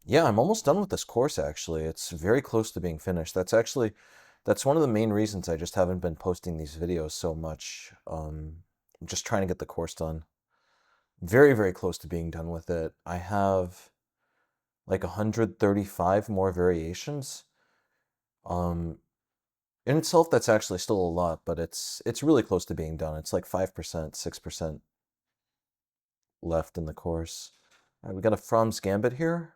Yeah, I'm almost done with this course actually. It's very close to being finished. That's one of the main reasons I just haven't been posting these videos so much. I'm just trying to get the course done. Very, very close to being done with it. I have like 135 more variations. Um, in itself, that's actually still a lot, but it's really close to being done. It's like 5%, 6% left in the course. All right, we got a From's Gambit here.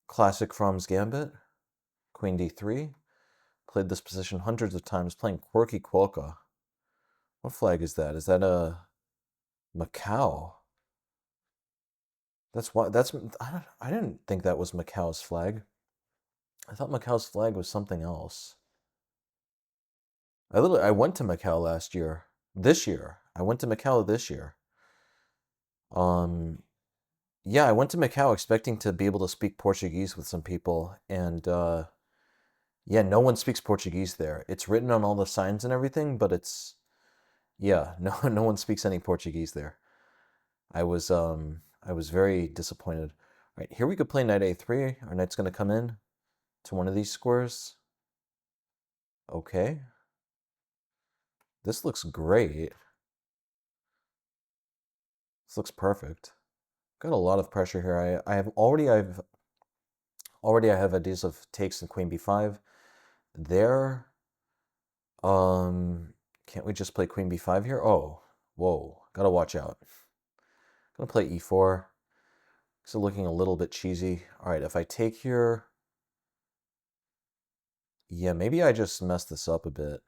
Classic From's Gambit. Queen d3. Played this position hundreds of times, playing Quirky Quokka. What flag is that? Is that a Macau? That's why. I didn't think that was Macau's flag. I thought Macau's flag was something else. I went to Macau last year. This year, I went to Macau this year. Um, yeah, I went to Macau expecting to be able to speak Portuguese with some people, and yeah, no one speaks Portuguese there. It's written on all the signs and everything, but yeah, no one speaks any Portuguese there. I was very disappointed. All right, here we could play knight a3. Our knight's going to come in to one of these squares. Okay. This looks great. This looks perfect. Got a lot of pressure here. I have ideas of takes and queen b5. There. Can't we just play queen b5 here? Oh, whoa. Gotta watch out. Gonna play e4. It's looking a little bit cheesy. All right, if I take here, yeah, maybe I just messed this up a bit.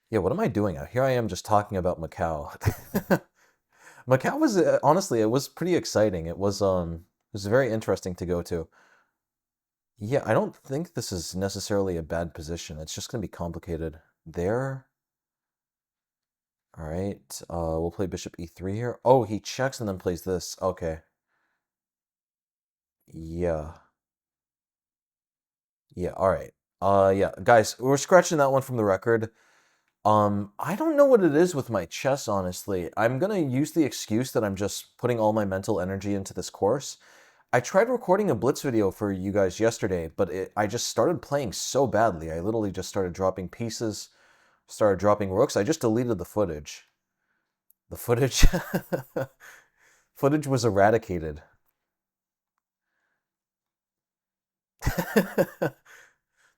Yeah, what am I doing? Here I am just talking about Macau. Macau was honestly, it was pretty exciting. It was very interesting to go to. Yeah, I don't think this is necessarily a bad position. It's just going to be complicated. There. All right. We'll play bishop e3 here. Oh, he checks and then plays this. Okay. Yeah. Yeah, all right. Yeah, guys, we're scratching that one from the record. I don't know what it is with my chess, honestly. I'm gonna use the excuse that I'm just putting all my mental energy into this course. I tried recording a Blitz video for you guys yesterday, but I just started playing so badly. I literally just started dropping pieces, started dropping rooks. I just deleted the footage. The footage, footage was eradicated.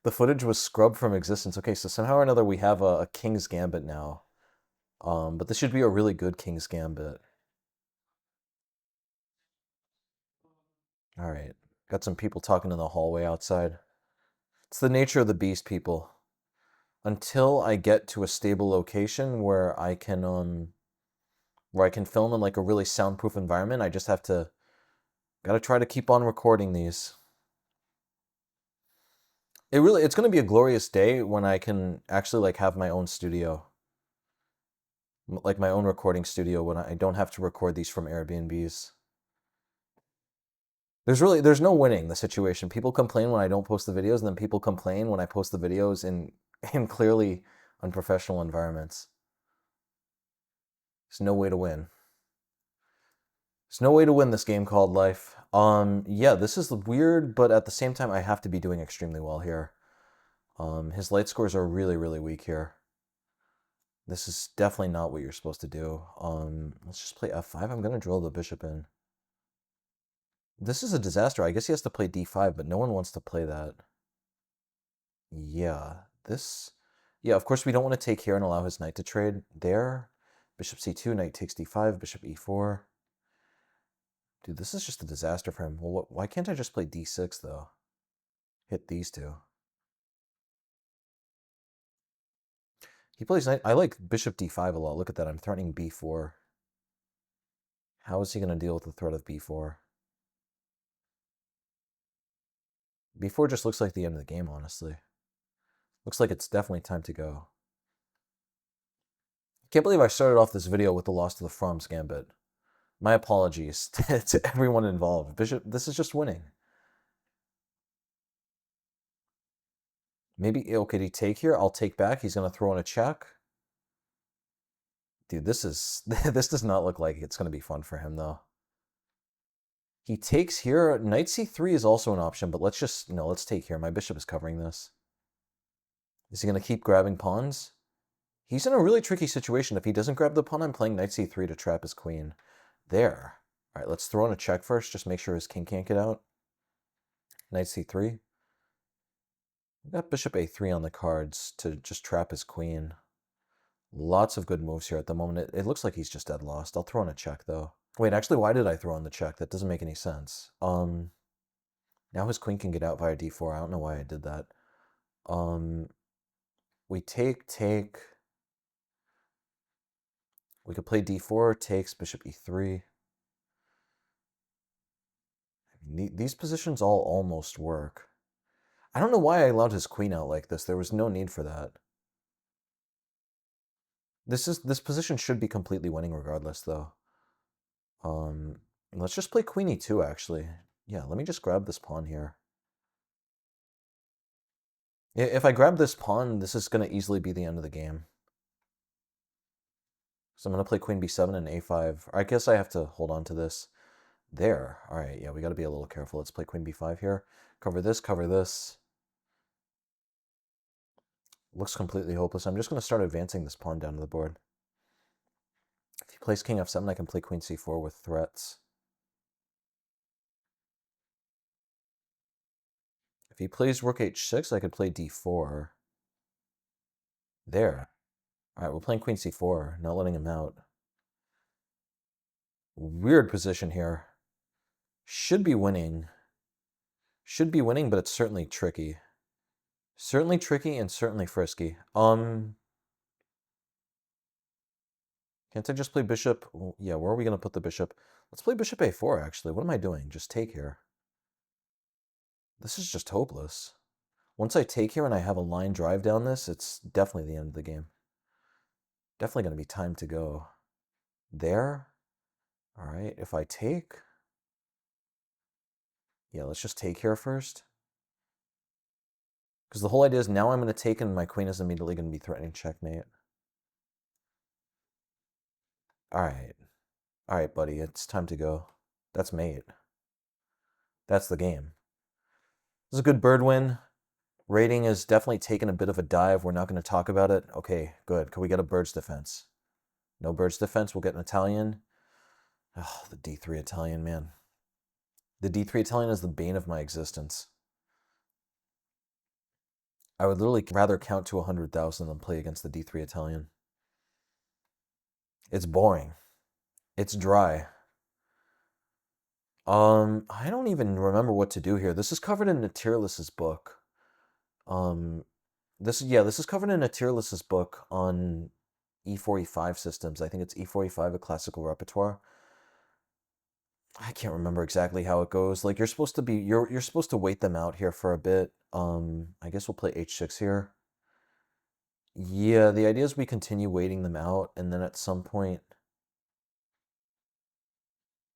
The footage was scrubbed from existence. Okay, so somehow or another we have a King's Gambit now. But this should be a really good King's Gambit. All right. Got some people talking in the hallway outside. It's the nature of the beast, people. Until I get to a stable location where I can film in like a really soundproof environment, I just have to gotta try to keep on recording these. It's gonna be a glorious day when I can actually like have my own studio. Like my own recording studio when I don't have to record these from Airbnbs. There's no winning the situation. People complain when I don't post the videos, and then people complain when I post the videos in clearly unprofessional environments. There's no way to win. There's no way to win this game called life. Yeah, this is weird, but at the same time, I have to be doing extremely well here. His light scores are really, really weak here. This is definitely not what you're supposed to do. Let's just play f5. I'm gonna drill the bishop in. This is a disaster. I guess he has to play d5, but no one wants to play that. Yeah, this... Yeah, of course we don't want to take here and allow his knight to trade there. Bishop c2, knight takes d5, bishop e4. Dude, this is just a disaster for him. Well, why can't I just play d6, though? Hit these two. He plays knight... I like bishop d5 a lot. Look at that. I'm threatening b4. How is he going to deal with the threat of b4? b4 just looks like the end of the game, honestly. Looks like it's definitely time to go. Can't believe I started off this video with the loss to the From's Gambit. My apologies to everyone involved. Bishop, this is just winning. Maybe, okay, did he take here? I'll take back. He's going to throw in a check. Dude, this does not look like it's going to be fun for him, though. He takes here. Knight c3 is also an option, but let's just, no, let's take here. My bishop is covering this. Is he going to keep grabbing pawns? He's in a really tricky situation. If he doesn't grab the pawn, I'm playing knight c3 to trap his queen. There. All right, let's throw in a check first. Just make sure his king can't get out. Knight c3. We've got bishop a3 on the cards to just trap his queen. Lots of good moves here at the moment. It looks like he's just dead lost. I'll throw in a check, though. Wait, actually, why did I throw in the check? That doesn't make any sense. Now his queen can get out via d4. I don't know why I did that. We take. We could play d4, takes, bishop e3. These positions all almost work. I don't know why I allowed his queen out like this. There was no need for that. This position should be completely winning regardless, though. Let's just play queen e2, actually. Yeah, let me just grab this pawn here. If I grab this pawn, this is going to easily be the end of the game. So I'm going to play queen b7 and a5. I guess I have to hold on to this. There. All right, yeah, we got to be a little careful. Let's play queen b5 here. Cover this, cover this. Looks completely hopeless. I'm just going to start advancing this pawn down to the board. If he plays king f7, I can play queen c4 with threats. If he plays rook h6, I could play d4. There. All right, we're playing queen c4, not letting him out. Weird position here. Should be winning. Should be winning, but it's certainly tricky. Certainly tricky and certainly frisky. Can't I just play bishop? Yeah, where are we going to put the bishop? Let's play bishop a4, actually. What am I doing? Just take here. This is just hopeless. Once I take here and I have a line drive down this, it's definitely the end of the game. Definitely going to be time to go. There. All right, if I take... Yeah, let's just take here first. Because the whole idea is now I'm going to take and my queen is immediately going to be threatening checkmate. All right. All right, buddy, it's time to go. That's mate. That's the game. This is a good bird win. Rating is definitely taken a bit of a dive. We're not going to talk about it. Okay, good. Can we get a bird's defense? No bird's defense. We'll get an Italian. Oh, the d3 Italian, man. The d3 Italian is the bane of my existence. I would literally rather count to 100,000 than play against the d3 Italian. It's boring. It's dry. I don't even remember what to do here. This is covered in Natyrlis's book. This is covered in Natyrlis's book on e4, e5 systems. I think it's e4, e5, a classical repertoire. I can't remember exactly how it goes. Like you're supposed to wait them out here for a bit. I guess we'll play h6 here. Yeah, the idea is we continue waiting them out, and then at some point,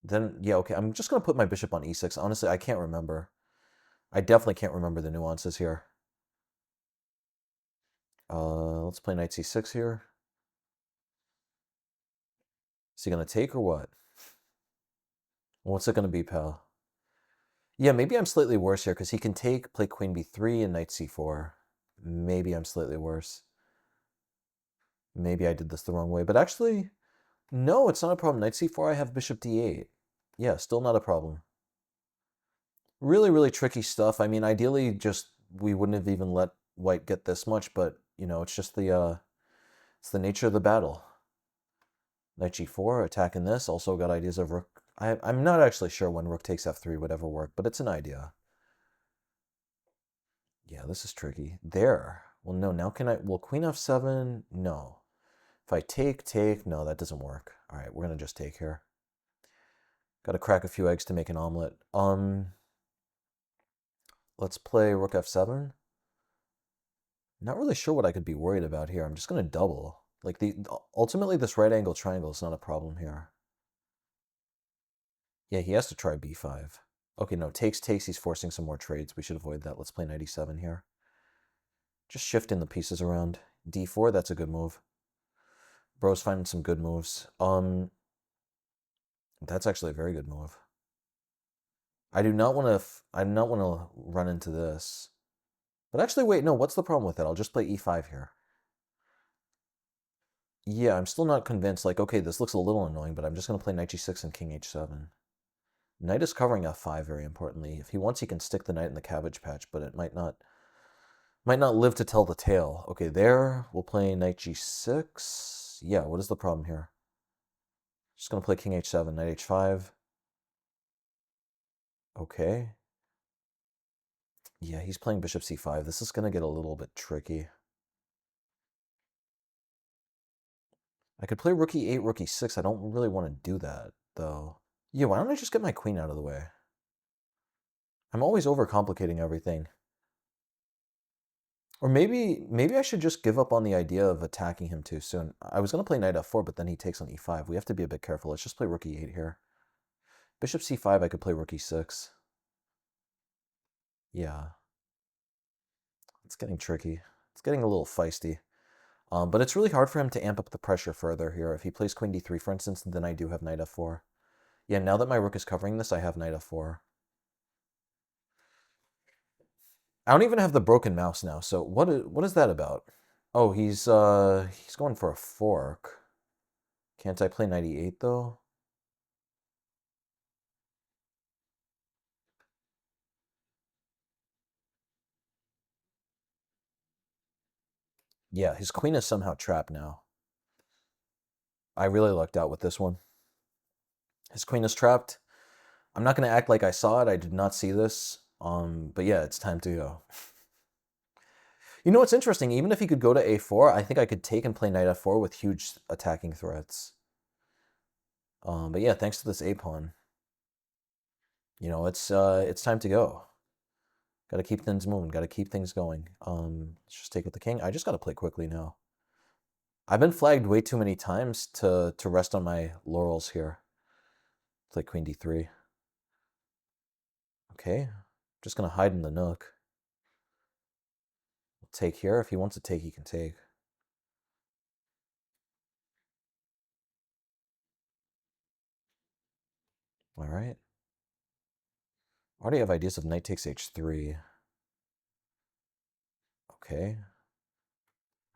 then yeah, okay. I'm just gonna put my bishop on e6. Honestly, I can't remember. I definitely can't remember the nuances here. Let's play knight c6 here. Is he gonna take or what? What's it gonna be, pal? Yeah, maybe I'm slightly worse here because he can take, play queen b3 and knight c4. Maybe I'm slightly worse. Maybe I did this the wrong way, but actually, no, it's not a problem. Knight c4, I have bishop d8. Yeah, still not a problem. Really, really tricky stuff. I mean, ideally, just we wouldn't have even let white get this much, but you know, it's just it's the nature of the battle. Knight g4, attacking this. Also got ideas of rook. I'm not actually sure when rook takes f3 would ever work, but it's an idea. Yeah, this is tricky. There. Well, no, now can I... Well, queen f7, no. If I take, no, that doesn't work. All right, we're going to just take here. Got to crack a few eggs to make an omelet. Let's play rook f7. Not really sure what I could be worried about here. I'm just going to double. Like, ultimately, this right angle triangle is not a problem here. Yeah, he has to try b5. Okay, no, takes. He's forcing some more trades. We should avoid that. Let's play knight e7 here. Just shifting the pieces around. d4, that's a good move. Bro's finding some good moves. That's actually a very good move. I do not want to. I do not want to run into this. But actually, wait, no. What's the problem with it? I'll just play e5 here. Yeah, I'm still not convinced. Like, okay, this looks a little annoying, but I'm just gonna play knight g6 and king h7. Knight is covering f5 very importantly. If he wants, he can stick the knight in the cabbage patch, but it might not live to tell the tale. Okay, there we'll play knight g6. Yeah, what is the problem here? Just gonna play king h7, knight h5. Okay. Yeah, he's playing bishop c5. This is gonna get a little bit tricky. I could play rook e8, rook e6. I don't really want to do that, though. Yeah, why don't I just get my queen out of the way? I'm always overcomplicating everything. Or maybe I should just give up on the idea of attacking him too soon. I was going to play knight f4, but then he takes on e5. We have to be a bit careful. Let's just play rook e8 here. Bishop c5, I could play rook e6. Yeah. It's getting tricky. It's getting a little feisty. But it's really hard for him to amp up the pressure further here. If he plays queen d3, for instance, then I do have knight f4. Yeah, now that my rook is covering this, I have knight f4. I don't even have the broken mouse now, so what is that about? Oh, he's going for a fork. Can't I play knight e8 though? Yeah, his queen is somehow trapped now. I really lucked out with this one. His queen is trapped. I'm not going to act like I saw it. I did not see this. But yeah, it's time to go. You know what's interesting? Even if he could go to a4, I think I could take and play knight f4 with huge attacking threats. But yeah, thanks to this a pawn, you know, it's time to go. Got to keep things moving. Got to keep things going. Let's just take with the king. I just got to play quickly now. I've been flagged way too many times to rest on my laurels here. Play queen d3. Okay, just gonna hide in the nook. Take here. If he wants to take, he can take. All right. I already have ideas of knight takes h3. Okay.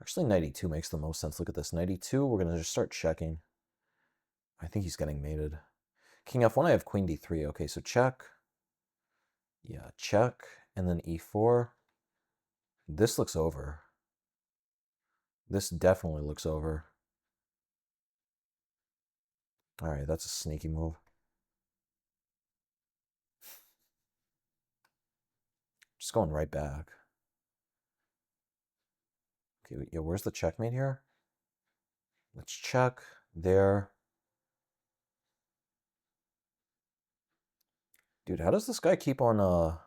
Actually, knight e2 makes the most sense. Look at this. Knight e2, we're going to just start checking. I think he's getting mated. King f1, I have queen d3. Okay, so check. Yeah, check. And then e4. This looks over. This definitely looks over. All right, that's a sneaky move. Just going right back. Okay, yeah, where's the checkmate here? Let's check. There. Dude, how does this guy keep on,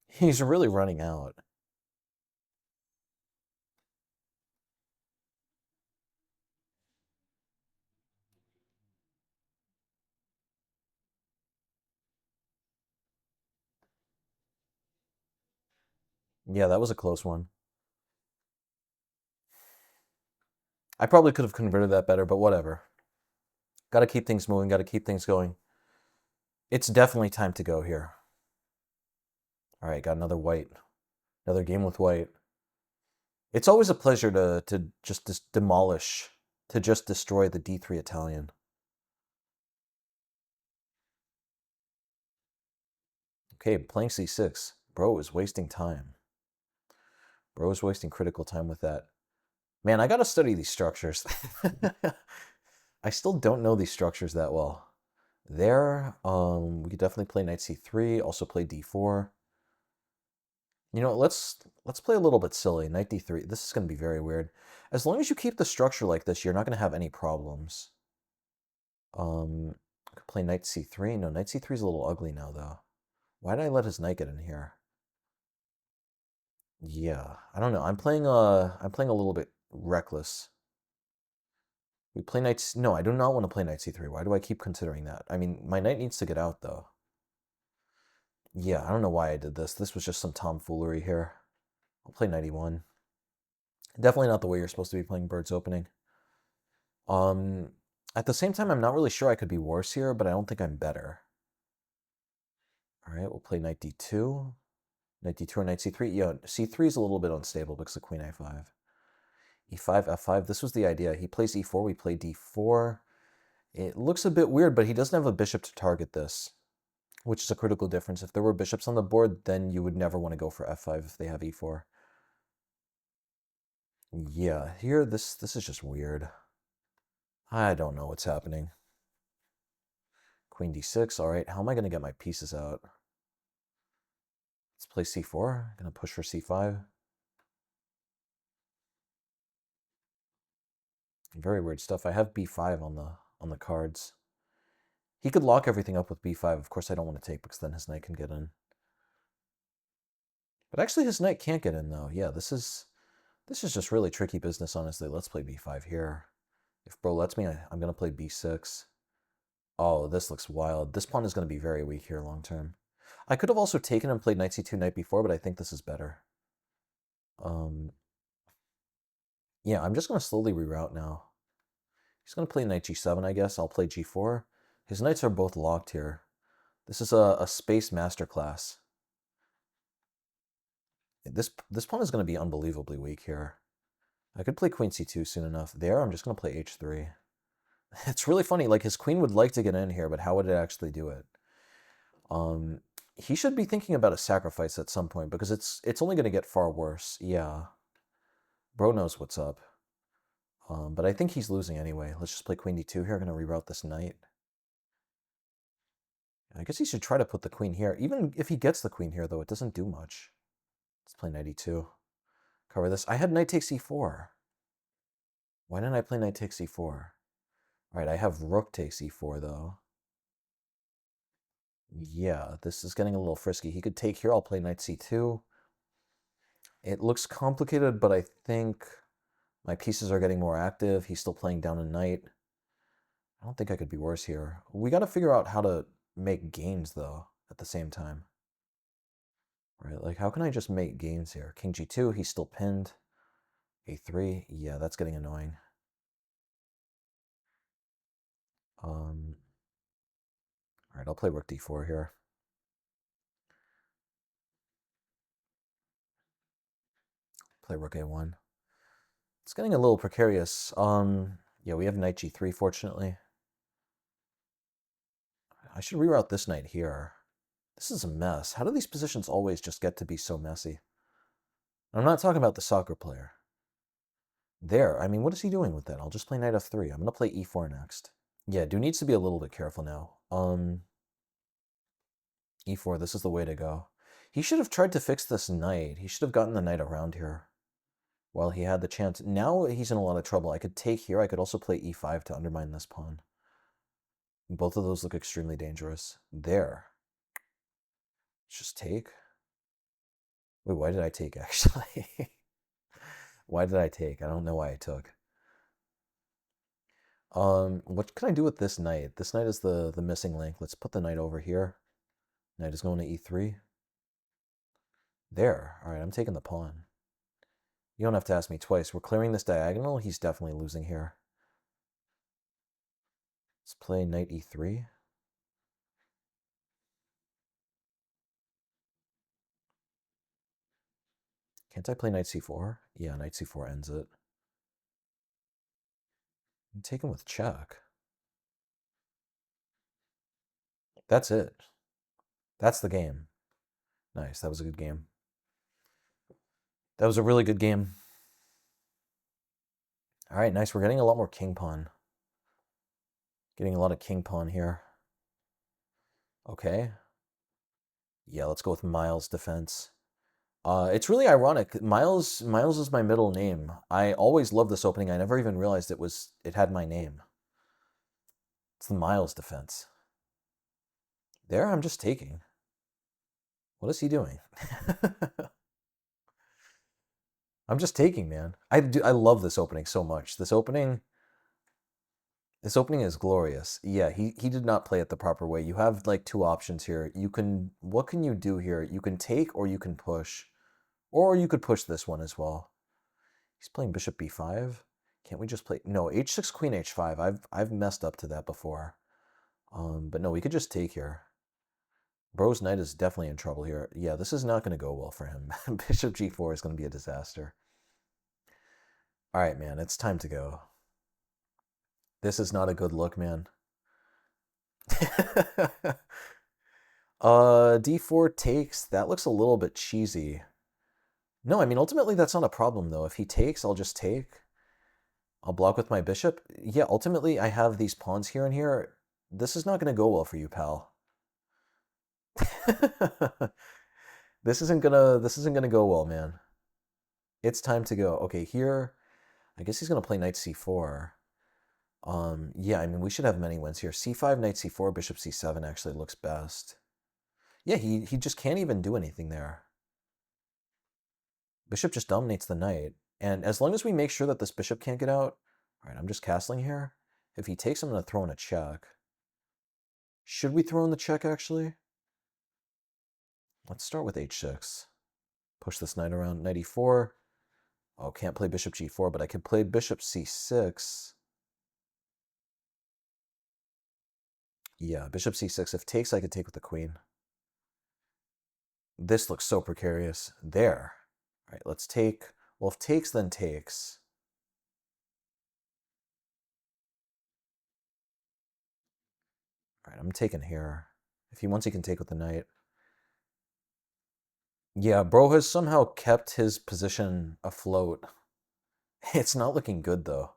He's really running out. Yeah, that was a close one. I probably could have converted that better, but whatever. Got to keep things moving, got to keep things going. It's definitely time to go here. All right, got another white. Another game with white. It's always a pleasure to just demolish, to just destroy the d3 Italian. Okay, playing c6. Bro is wasting time. Bro is wasting critical time with that. Man, I gotta study these structures. I still don't know these structures that well. There, we could definitely play knight c3, also play d4. You know, let's play a little bit silly. Knight d3. This is going to be very weird. As long as you keep the structure like this, you're not going to have any problems. I could play knight c3. No, knight c3 is a little ugly now, though. Why did I let his knight get in here? Yeah, I don't know. I'm playing a little bit reckless. We play knight. No, I do not want to play knight c3. Why do I keep considering that? I mean, my knight needs to get out, though. Yeah, I don't know why I did this. This was just some tomfoolery here. I'll play 91. Definitely not the way you're supposed to be playing Bird's opening. Um, at the same time, I'm not really sure I could be worse here, but I don't think I'm better. All right, we'll play knight d2. Knight d2 or knight c3. Yeah, c3 is a little bit unstable because of queen a5. e5, f5. This was the idea. He plays e4, we play d4. It looks a bit weird, but he doesn't have a bishop to target this, which is a critical difference. If there were bishops on the board, then you would never want to go for f5 if they have e4. Yeah, here, this is just weird. I don't know what's happening. Queen d6. All right, how am I going to get my pieces out? Let's play c4. Going to push for c5. Very weird stuff. I have b5 on the cards. He could lock everything up with b5. Of course, I don't want to take because then his knight can get in. But actually, his knight can't get in, though. Yeah, this is just really tricky business, honestly. Let's play b5 here. If bro lets me, I'm going to play b6. Oh, this looks wild. This pawn is going to be very weak here long term. I could have also taken and played knight c2, knight b4, but I think this is better. Yeah, I'm just going to slowly reroute now. He's going to play knight g7, I guess. I'll play g4. His knights are both locked here. This is a space masterclass. This pawn is going to be unbelievably weak here. I could play queen c2 soon enough. There, I'm just going to play h3. It's really funny. Like, his queen would like to get in here, but how would it actually do it? He should be thinking about a sacrifice at some point because it's only going to get far worse. Yeah. Bro knows what's up. But I think he's losing anyway. Let's just play queen d2 here. I'm going to reroute this knight. I guess he should try to put the queen here. Even if he gets the queen here, though, it doesn't do much. Let's play knight e2. Cover this. I had knight takes e4. Why didn't I play knight takes e4? All right, I have rook takes e4, though. Yeah, this is getting a little frisky. He could take here. I'll play knight c2. It looks complicated, but I think my pieces are getting more active. He's still playing down a knight. I don't think I could be worse here. We got to figure out how to make games, though, at the same time. Right, like, how can I just make games here? King g2, he's still pinned. a3, yeah, that's getting annoying. All right, I'll play rook d4 here. Play rook a1. It's getting a little precarious. Yeah, we have knight g3, fortunately. I should reroute this knight here. This is a mess. How do these positions always just get to be so messy? I'm not talking about the soccer player. There, I mean, what is he doing with that? I'll just play knight f3. I'm going to play e4 next. Yeah, dude needs to be a little bit careful now. e4, this is the way to go. He should have tried to fix this knight. He should have gotten the knight around here while he had the chance. Now he's in a lot of trouble. I could take here. I could also play e5 to undermine this pawn. Both of those look extremely dangerous. There. Just take. Wait, why did I take, actually? Why did I take? I don't know why I took. What can I do with this knight? This knight is the missing link. Let's put the knight over here. Knight is going to e3. There. All right, I'm taking the pawn. You don't have to ask me twice. We're clearing this diagonal. He's definitely losing here. Let's play knight e3. Can't I play knight c4? Yeah, knight c4 ends it. I'm taking with check. That's it. That's the game. Nice, that was a good game. That was a really good game. All right, nice. We're getting a lot more king pawn. Getting a lot of king pawn here. Okay. Yeah, let's go with Miles defense. It's really ironic. Miles is my middle name. I always loved this opening. I never even realized it had my name. It's the Miles defense. There, I'm just taking. What is he doing? I'm just taking, man. I love this opening so much. This opening is glorious. Yeah, he did not play it the proper way. You have like two options here. What can you do here? You can take or you can push. Or you could push this one as well. He's playing bishop b5. Can't we just play... No, h6, queen h5. I've messed up to that before. But no, we could just take here. Bro's knight is definitely in trouble here. Yeah, this is not going to go well for him. Bishop g4 is going to be a disaster. All right, man, it's time to go. This is not a good look, man. d4 takes. That looks a little bit cheesy. No, I mean, ultimately, that's not a problem, though. If he takes, I'll just take. I'll block with my bishop. Yeah, ultimately, I have these pawns here and here. This is not going to go well for you, pal. This isn't gonna go well, man. It's time to go. Okay, here, I guess he's gonna play knight c4. Yeah, I mean, we should have many wins here. c5, knight c4, bishop c7 actually looks best. Yeah, he just can't even do anything there. Bishop just dominates the knight. And as long as we make sure that this bishop can't get out... All right, I'm just castling here. If he takes, I'm going to throw in a check. Should we throw in the check, actually? Let's start with h6. Push this knight around. Knight e4. Oh, can't play bishop g4, but I can play bishop c6. Yeah, bishop c6. If takes, I could take with the queen. This looks so precarious. There. All right, let's take... Well, if takes, then takes. All right, I'm taking here. If he wants, he can take with the knight. Yeah, bro has somehow kept his position afloat. It's not looking good, though.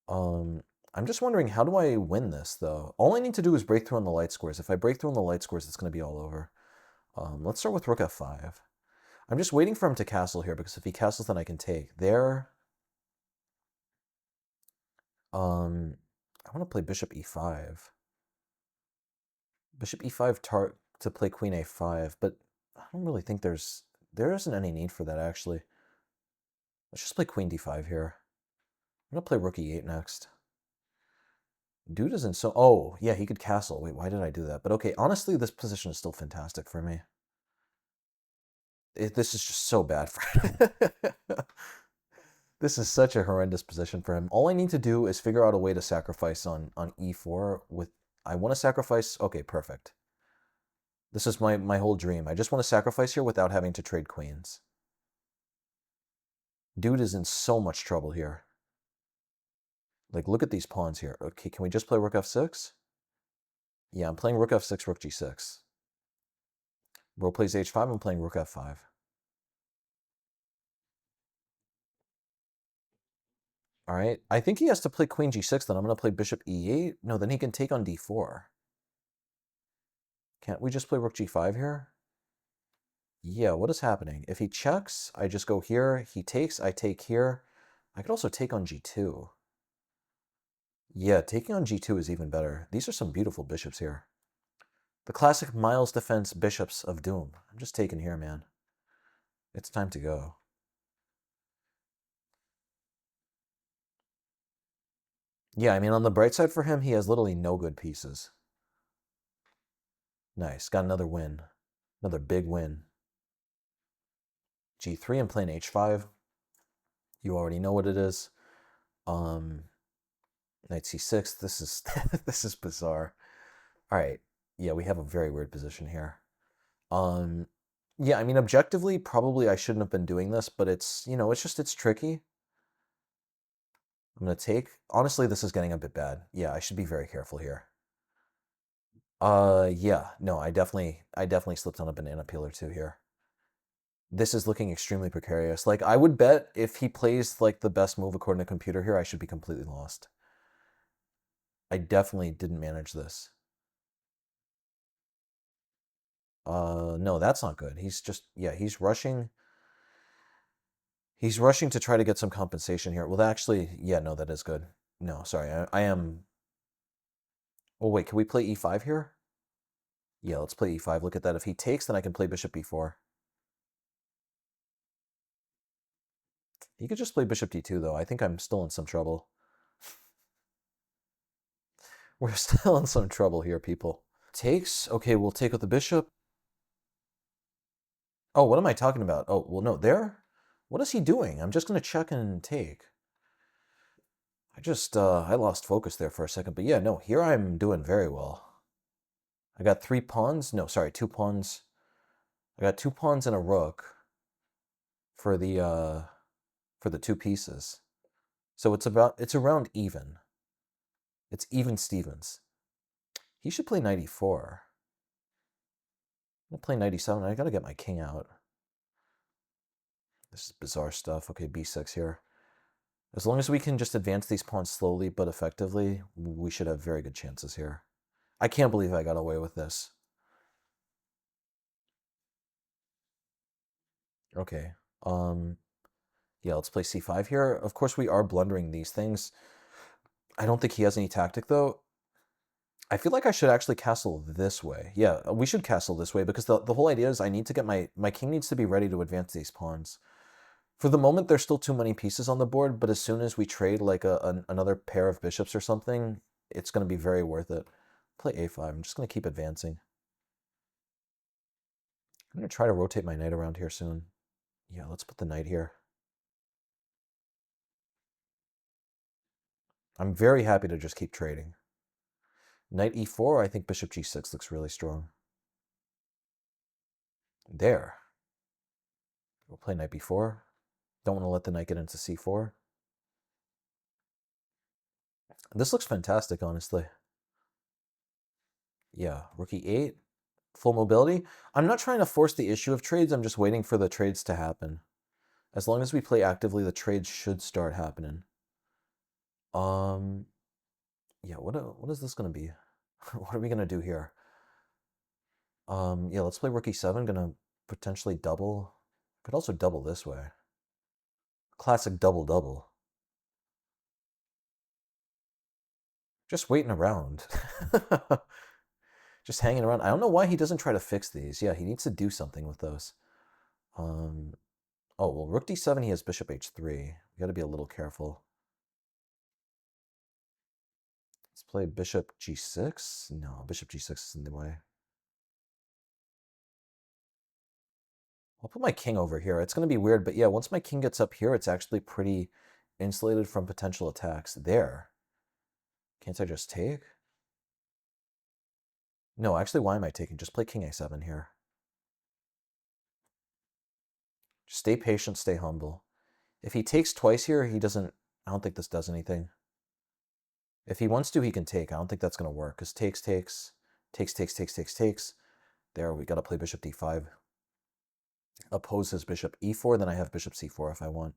I'm just wondering, how do I win this, though? All I need to do is break through on the light squares. If I break through on the light squares, it's going to be all over. Let's start with rook f5. I'm just waiting for him to castle here, because if he castles, then I can take. There. I want to play bishop e5. Bishop e5 to play queen a5, but I don't really think there isn't any need for that, actually. Let's just play queen d5 here. I'm going to play rook e8 next. Dude isn't so... Oh, yeah, he could castle. Wait, why did I do that? But okay, honestly, this position is still fantastic for me. This is just so bad for him. This is such a horrendous position for him. All I need to do is figure out a way to sacrifice on e4 with... I want to sacrifice... Okay, perfect. This is my whole dream. I just want to sacrifice here without having to trade queens. Dude is in so much trouble here. Like, look at these pawns here. Okay, can we just play rook f6? Yeah, I'm playing rook f6, rook g6. Bro plays h5, I'm playing rook f5. All right, I think he has to play queen g6, then I'm going to play bishop e8. No, then he can take on d4. Can't we just play rook g5 here? Yeah, what is happening? If he checks, I just go here. He takes, I take here. I could also take on g2. Yeah, taking on g2 is even better. These are some beautiful bishops here. The classic Miles defense bishops of doom. I'm just taking here, man. It's time to go. Yeah, I mean, on the bright side for him, he has literally no good pieces. Nice, got another win. Another big win. g3, I'm playing h5. You already know what it is. Knight c6, this is this is bizarre. All right, yeah, we have a very weird position here. Yeah, I mean, objectively, probably I shouldn't have been doing this, but it's, you know, it's tricky. I'm going to take... Honestly, this is getting a bit bad. Yeah, I should be very careful here. Yeah, no, I definitely slipped on a banana peel or two here. This is looking extremely precarious. Like, I would bet if he plays, like, the best move according to computer here, I should be completely lost. I definitely didn't manage this. No, that's not good. He's just... Yeah, he's rushing... He's rushing to try to get some compensation here. Well, actually, yeah, no, that is good. No, sorry, I am... Oh, wait, can we play e5 here? Yeah, let's play e5. Look at that. If he takes, then I can play bishop b4. He could just play bishop d2, though. I think I'm still in some trouble. We're still in some trouble here, people. Takes. Okay, we'll take with the bishop. Oh, what am I talking about? Oh, well, no, there? What is he doing? I'm just going to check and take. I lost focus there for a second. But yeah, no, here I'm doing very well. I got 3 pawns. No, sorry, 2 pawns. I got 2 pawns and a rook for the 2 pieces. So it's around even. It's even Stevens. He should play 94. I'm gonna play 97. I gotta get my king out. This is bizarre stuff. Okay, b6 here. As long as we can just advance these pawns slowly but effectively, we should have very good chances here. I can't believe I got away with this. Okay. Yeah, let's play c5 here. Of course, we are blundering these things. I don't think he has any tactic, though. I feel like I should actually castle this way. Yeah, we should castle this way because the whole idea is I need to get my king needs to be ready to advance these pawns. For the moment, there's still too many pieces on the board, but as soon as we trade like another pair of bishops or something, it's going to be very worth it. Play a5. I'm just going to keep advancing. I'm going to try to rotate my knight around here soon. Yeah, let's put the knight here. I'm very happy to just keep trading. Knight e4, I think bishop g6 looks really strong. There. We'll play knight b4. Don't want to let the knight get into c4. This looks fantastic, honestly. Yeah, rook e8. Full mobility. I'm not trying to force the issue of trades. I'm just waiting for the trades to happen. As long as we play actively, the trades should start happening. Yeah, what is this going to be? What are we going to do here? Yeah, let's play rook e7. Going to potentially double. Could also double this way. Classic double-double. Just waiting around. Just hanging around. I don't know why he doesn't try to fix these. Yeah, he needs to do something with those. Oh, well, rook d7, he has bishop h3. We got to be a little careful. Let's play bishop g6. No, bishop g6 is in the way. I'll put my king over here. It's going to be weird, but yeah, once my king gets up here, it's actually pretty insulated from potential attacks. There. Can't I just take? No, actually, why am I taking? Just play king a7 here. Just stay patient, stay humble. If he takes twice here, he doesn't... I don't think this does anything. If he wants to, he can take. I don't think that's going to work, because takes. There, we got to play bishop d5. Oppose his bishop e4, then I have bishop c4 if I want.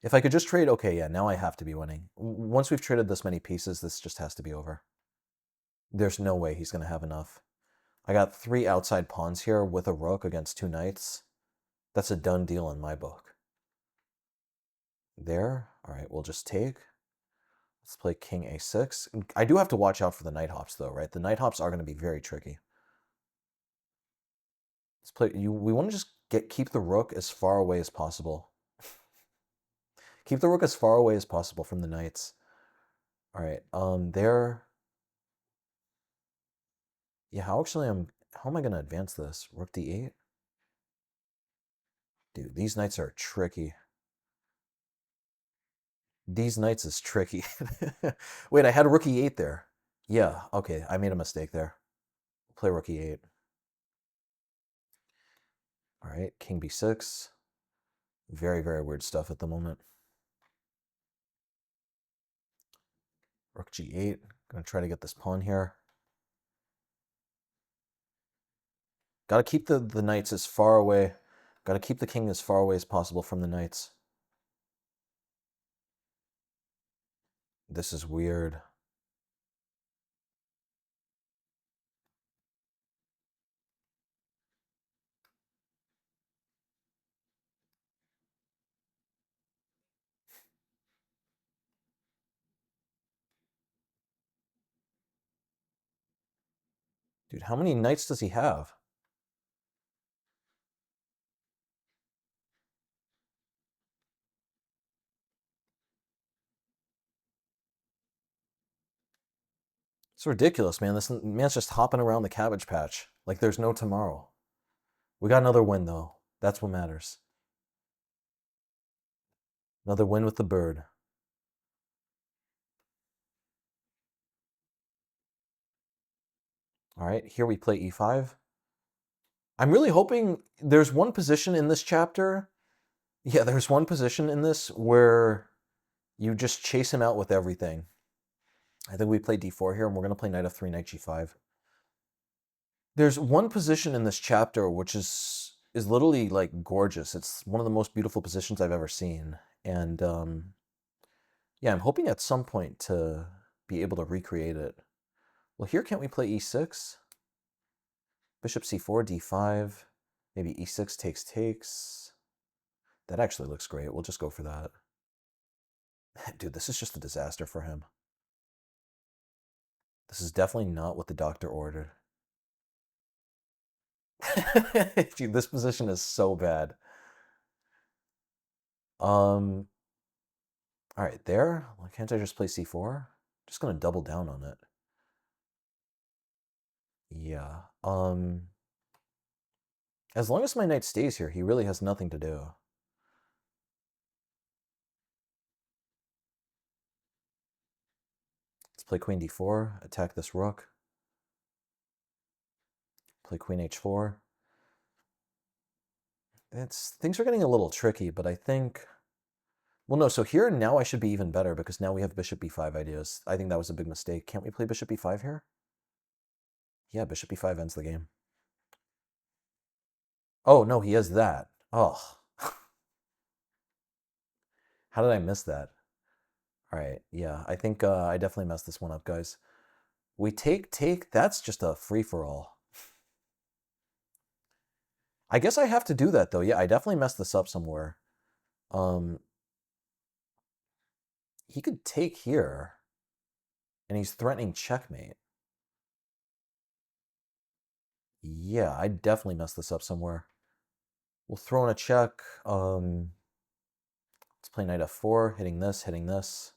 If I could just trade, okay, yeah, now I have to be winning. Once we've traded this many pieces, this just has to be over. There's no way he's going to have enough. I got 3 outside pawns here with a rook against 2 knights. That's a done deal in my book. There. All right, we'll just take. Let's play king a6. I do have to watch out for the knight hops, though, right? The knight hops are going to be very tricky. Let's play. We want to just keep the rook as far away as possible. Keep the rook as far away as possible from the knights. All right. There. Yeah. How am I going to advance this? Rook d8. Dude, these knights are tricky. These knights is tricky. Wait, I had a rook e8 there. Yeah. Okay, I made a mistake there. Play rook e8. All right. King b6. Very, very weird stuff at the moment. Rook g8. Gonna try to get this pawn here. Gotta keep the knights as far away. Gotta keep the king as far away as possible from the knights. This is weird. Dude, how many knights does he have? It's ridiculous, man. This man's just hopping around the cabbage patch like there's no tomorrow. We got another win, though. That's what matters. Another win with the bird. All right, here we play e5. I'm really hoping there's one position in this chapter. Yeah, there's one position in this where you just chase him out with everything. I think we play d4 here, and we're going to play knight f3, knight g5. There's one position in this chapter which is literally like gorgeous. It's one of the most beautiful positions I've ever seen. And yeah, I'm hoping at some point to be able to recreate it. Well, here can't we play e6? Bishop c4, d5, maybe e6 takes. That actually looks great. We'll just go for that. Dude, this is just a disaster for him. This is definitely not what the doctor ordered. Dude, this position is so bad. All right, there. Why can't I just play c4? Just gonna double down on it. Yeah. As long as my knight stays here, he really has nothing to do. Let's play queen d4, attack this rook. Play queen h4. Things are getting a little tricky, but I think... Well, no, so here now I should be even better because now we have bishop b5 ideas. I think that was a big mistake. Can't we play bishop b5 here? Yeah, bishop b5 ends the game. Oh, no, he has that. Oh. How did I miss that? All right, yeah, I think I definitely messed this one up, guys. We take, that's just a free-for-all. I guess I have to do that, though. Yeah, I definitely messed this up somewhere. He could take here, and he's threatening checkmate. Yeah, I definitely messed this up somewhere. We'll throw in a check. Let's play knight f4, hitting this, hitting this.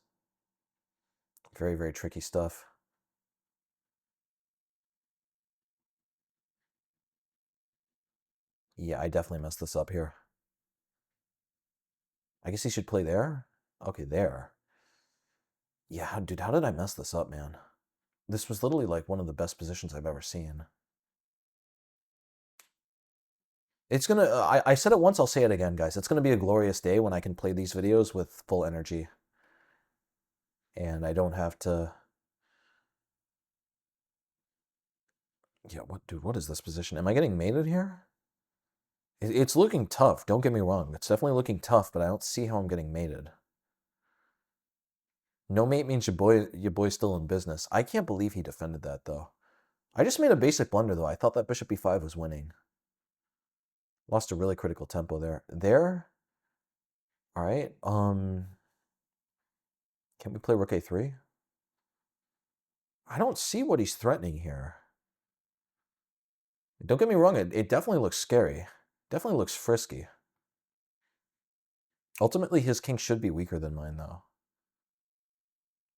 Very, very tricky stuff. Yeah, I definitely messed this up here. I guess he should play there? Okay, there. Yeah, dude, how did I mess this up, man? This was literally like one of the best positions I've ever seen. It's gonna, I said it once, I'll say it again, guys. It's gonna be a glorious day when I can play these videos with full energy. And I don't have to... Yeah, dude, what is this position? Am I getting mated here? It's looking tough, don't get me wrong. It's definitely looking tough, but I don't see how I'm getting mated. No mate means your boy's still in business. I can't believe he defended that, though. I just made a basic blunder, though. I thought that bishop e5 was winning. Lost a really critical tempo there. There? All right. Can we play rook a3? I don't see what he's threatening here. Don't get me wrong, it definitely looks scary. Definitely looks frisky. Ultimately, his king should be weaker than mine, though.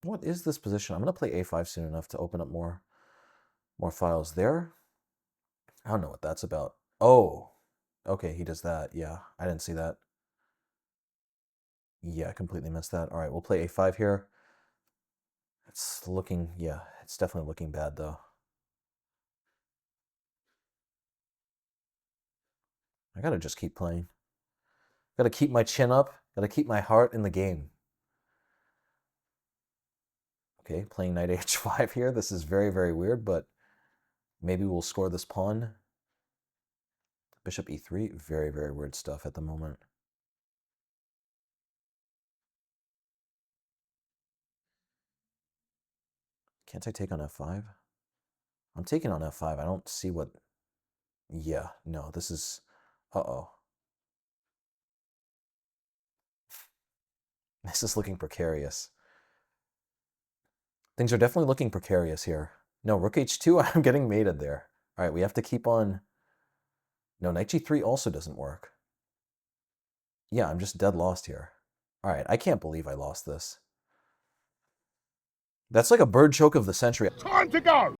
What is this position? I'm going to play a5 soon enough to open up more files there. I don't know what that's about. Oh, okay, he does that. Yeah, I didn't see that. Yeah, I completely missed that. All right, we'll play a5 here. It's looking, yeah, it's definitely looking bad, though. I gotta just keep playing. Gotta keep my chin up. Gotta keep my heart in the game. Okay, playing knight h5 here. This is very, very weird, but maybe we'll score this pawn. Bishop e3. Very, very weird stuff at the moment. Can't I take on f5? I'm taking on f5. I don't see what... Yeah, no, this is... Uh-oh. This is looking precarious. Things are definitely looking precarious here. No, rook h2, I'm getting mated there. All right, we have to keep on... No, knight g3 also doesn't work. Yeah, I'm just dead lost here. All right, I can't believe I lost this. That's like a bird choke of the century. Time to go!